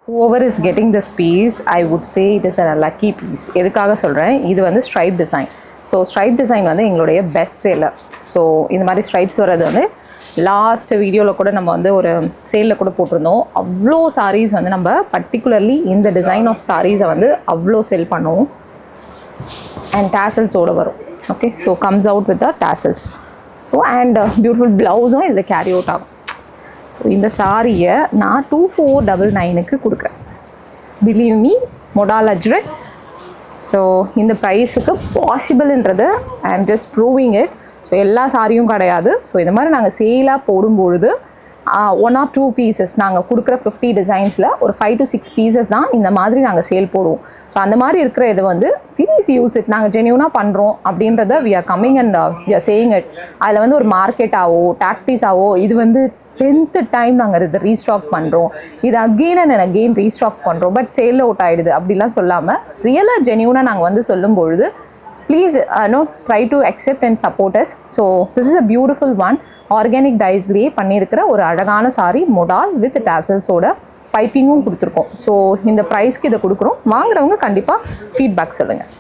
whoever is getting this piece, I would say it is a lucky piece. எதுக்காக சொல்கிறேன், இது வந்து stripe design. So stripe design வந்து எங்களுடைய பெஸ்ட் சேலர். ஸோ இந்த மாதிரி ஸ்ட்ரைப்ஸ் வர்றது வந்து லாஸ்ட் வீடியோவில் கூட நம்ம வந்து ஒரு சேலில் கூட போட்டிருந்தோம். அவ்வளோ சாரீஸ் வந்து நம்ம பர்டிகுலர்லி இந்த டிசைன் ஆஃப் சாரீஸை வந்து அவ்வளோ செல் பண்ணுவோம். அண்ட் டேசல்ஸோடு வரும். Okay, so comes out with the tassels. So and beautiful ப்ளவுஸும் இதில் கேரி அவுட் ஆகும். ஸோ இந்த சாரியை நான் 2499க்கு கொடுக்குறேன். Believe me, மொடால் Ajrakh. ஸோ இந்த ப்ரைஸுக்கு பாசிபிள்ன்றது ஐ ஆம் ஜஸ்ட் ப்ரூவிங் இட். ஸோ எல்லா சாரியும் கிடையாது. ஸோ இந்த மாதிரி நாங்கள் சேலாக போடும்பொழுது 1 or 2 பீசஸ் நாங்கள் கொடுக்குற 50 டிசைன்ஸில் ஒரு 5 to 6 பீசஸ் தான் இந்த மாதிரி நாங்கள் சேல் போடுவோம். ஸோ அந்த மாதிரி இருக்கிற இதை வந்து ப்ளீஸ் யூஸ் இட். நாங்கள் ஜென்யூனாக பண்ணுறோம் அப்படின்றத we are coming and we are saying it. அதில் வந்து ஒரு மார்க்கெட்டாவோ டாக்டிஸாவோ இது வந்து 10th டைம் நாங்கள் இதை ரீஸ்டாக் பண்ணுறோம், இது அகெயின் அண்ட் அகெயின் ரீஸ்டாக் பண்ணுறோம், பட் சேலில் அவுட் ஆகிடுது அப்படிலாம் சொல்லாமல் ரியலாக ஜென்யூனாக நாங்கள் வந்து சொல்லும் பொழுது please try to accept and support us. So this is a beautiful one. Organic டைஸ்லேயே பண்ணியிருக்கிற ஒரு அழகான சாரி, மொடால் வித் டேசல்ஸோட பைப்பிங்கும் கொடுத்துருக்கோம். ஸோ இந்த ப்ரைஸ்க்கு இதை கொடுக்குறோம். வாங்குறவங்க கண்டிப்பாக ஃபீட்பேக் சொல்லுங்கள்.